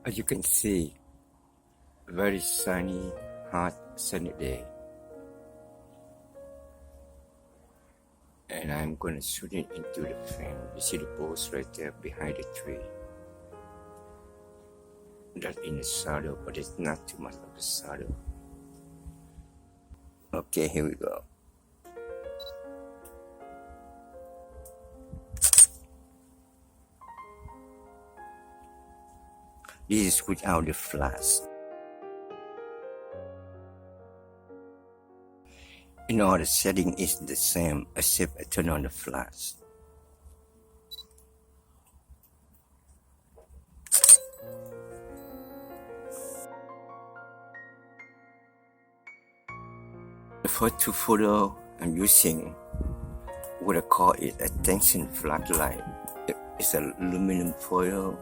As you can see, very sunny, hot, sunny day. And I'm gonna shoot it into the frame. You see the post right there behind the tree. That's in the shadow, but it's not too much of a shadow. Okay, here we go. This is without the flash. The setting is the same except I turn on the flash. The first two photos I'm using what I call it a tension floodlight. It's an aluminum foil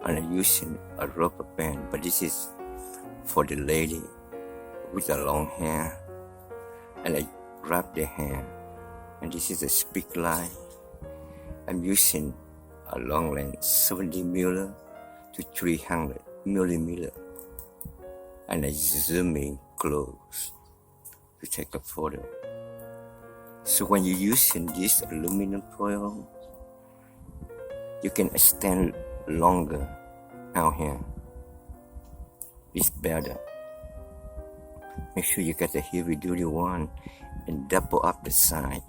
and I'm using a rubber band, but this is for the lady with the long hair, and I wrap the hair. And this is a speak line. I'm using a long length 70mm to 300mm, and I zoom in close to take a photo. So when you're using this aluminum foil, you can extend longer out here. It's better. Make sure you get a heavy duty one and double up the side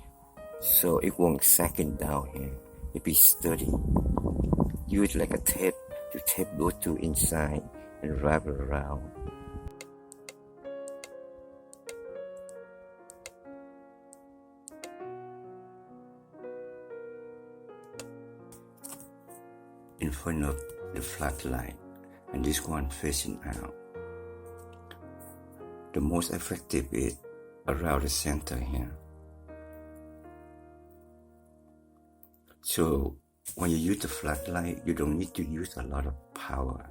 so it won't sag down here. It'll be sturdy. Use like a tape to tape those two inside and wrap it around. In front of the floodlight, and this one facing out. The most effective is around the center here. So when you use the floodlight, you don't need to use a lot of power.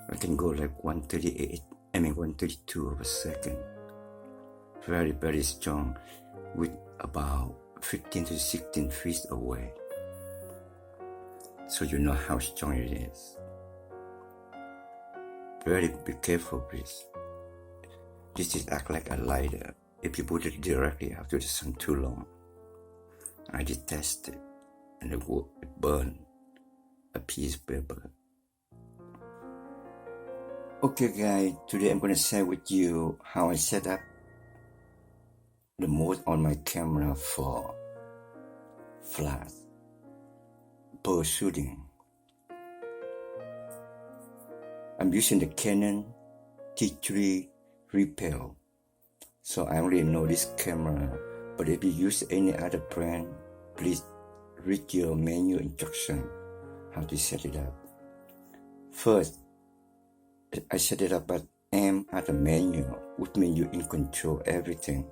I can go like 132 of a second. Very, very strong with about 15 to 16 feet away. So you know how strong it is. Very be careful, please. This is act like a lighter if you put it directly after the sun too long. I did test it and it burned a piece of paper. Okay guys, today I'm going to share with you how I set up the mode on my camera for flash bird shooting. I'm using the Canon T3 Repel, so I already know this camera, but if you use any other brand, please read your menu instruction how to set it up. First, I set it up at aim at the menu, which means you're in control everything,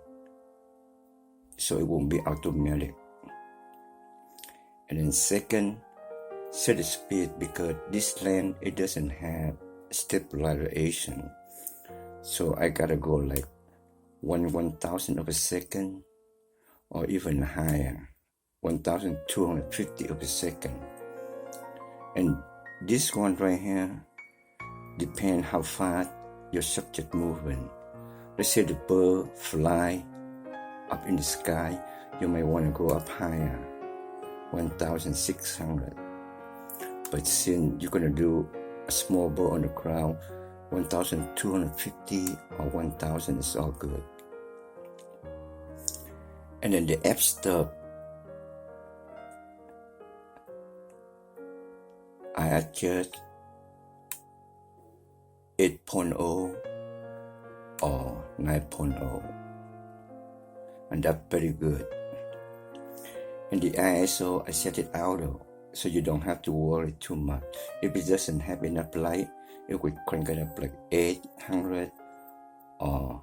so it won't be automatic. And then second, set the speed, because this lens it doesn't have stabilization, so I gotta go like 1/1000 of a second or even higher, 1250 of a second. And this one right here depends how fast your subject moving. Let's say the bird fly up in the sky, you may want to go up higher, 1600. But since you're gonna do a small bird on the ground, 1250 or 1000 is all good. And then the f-stop, I adjust 8.0 or 9.0, and that's very good. And the ISO, I set it auto, so you don't have to worry too much. If it doesn't have enough light, it will crank it up like 800 or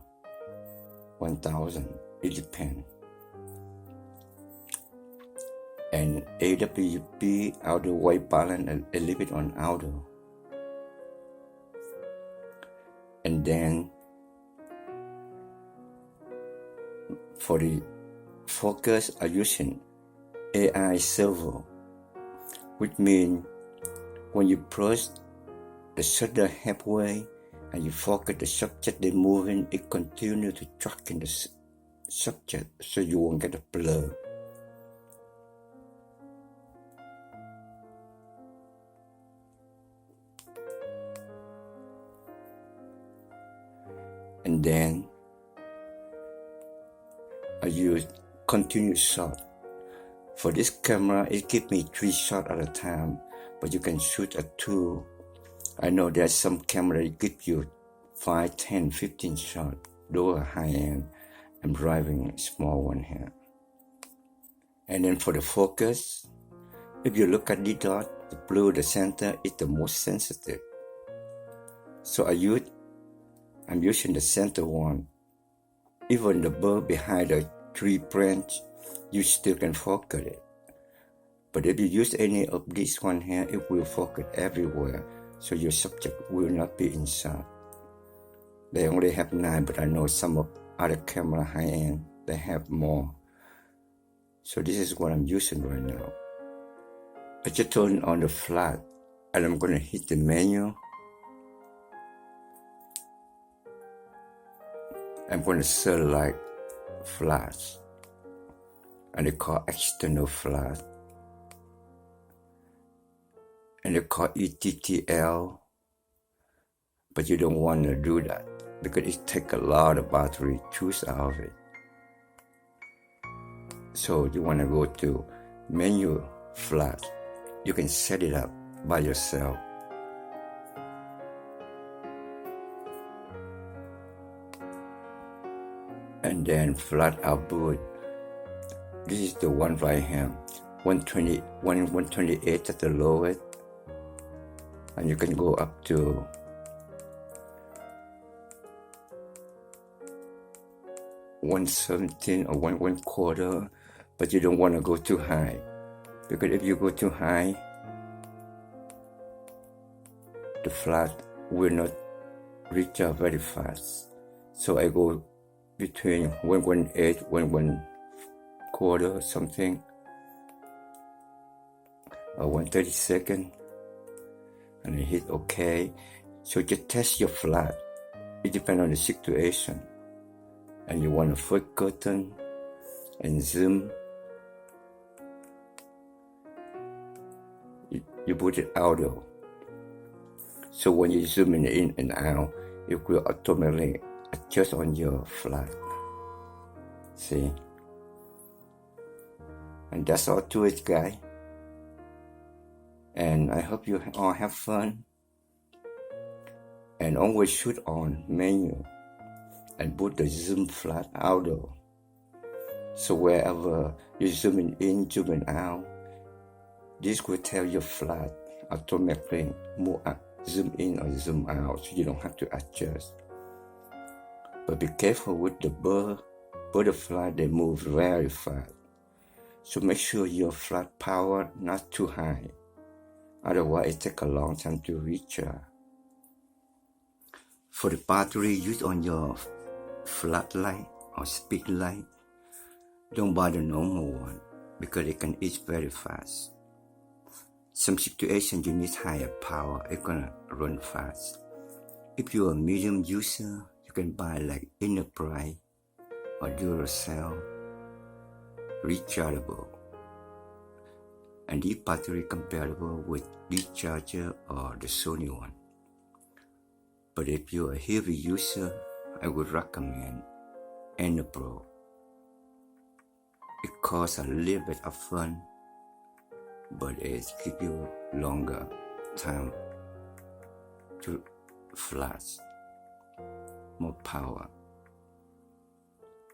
1000, it depends. And AWP, auto white balance, I leave it on auto. And then for the focus, I'm using AI servo, which means when you press the shutter halfway and you focus the subject then moving, it continues to track in the subject so you won't get a blur. And then I use continuous shot. For this camera, it gives me 3 shots at a time, but you can shoot at 2. I know there's some camera that give you 5, 10, 15 shots. Those are high-end. I'm driving a small one here. And then for the focus, if you look at the dot, the blue, the center is the most sensitive. So I'm using the center one. Even the bird behind the tree branch, you still can focus it. But if you use any of this one here, it will focus everywhere, so your subject will not be in shot. They only have 9, but I know some of other camera high-end, they have more. So this is what I'm using right now. I just turn on the flat, and I'm going to hit the menu. I'm going to select flash, and they call external flash, and they call ETTL, but you don't want to do that because it takes a lot of battery to choose out of it. So you want to go to menu flash. You can set it up by yourself. And then flat output. This is the one right here. 128 at the lowest. And you can go up to 117 or 1/4, but you don't want to go too high, because if you go too high, the flash will not reach out very fast. So I go between 118, 1/4 something, or 1/32, and I hit OK. So just test your flash. It depends on the situation. And you want a foot curtain and zoom. You put it auto. So when you zoom in and out, it will automatically adjust on your flash. See? And that's all to it, guys. And I hope you all have fun. And always shoot on menu and put the zoom flat auto. So wherever you zooming in, zooming out, this will tell your flash automatically move up, zoom in or zoom out, so you don't have to adjust. But be careful with the butterfly, they move very fast. So make sure your flat power not too high. Otherwise it takes a long time to recharge. For the battery, use on your flat light or speed light. Don't buy the normal one because it can eat very fast. Some situations you need higher power, it's gonna run fast. If you're a medium user, you can buy like Enterprise or Duracell, rechargeable. And this battery compatible with this charger or the Sony one. But if you're a heavy user, I would recommend Enterprise. It costs a little bit upfront, but it gives you longer time to flash, more power.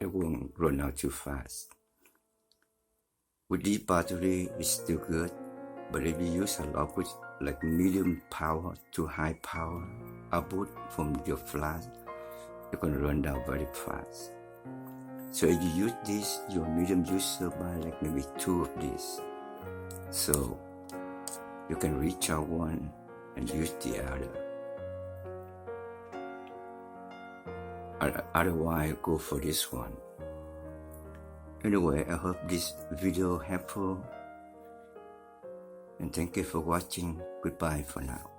It won't run out too fast. With this battery, it's still good, but if you use a lot with like medium power to high power output from your flash, you're gonna run down very fast. So if you use this, your medium user buy like maybe 2 of these. So you can reach out one and use the other. Otherwise, go for this one. Anyway, I hope this video helpful. And thank you for watching. Goodbye for now.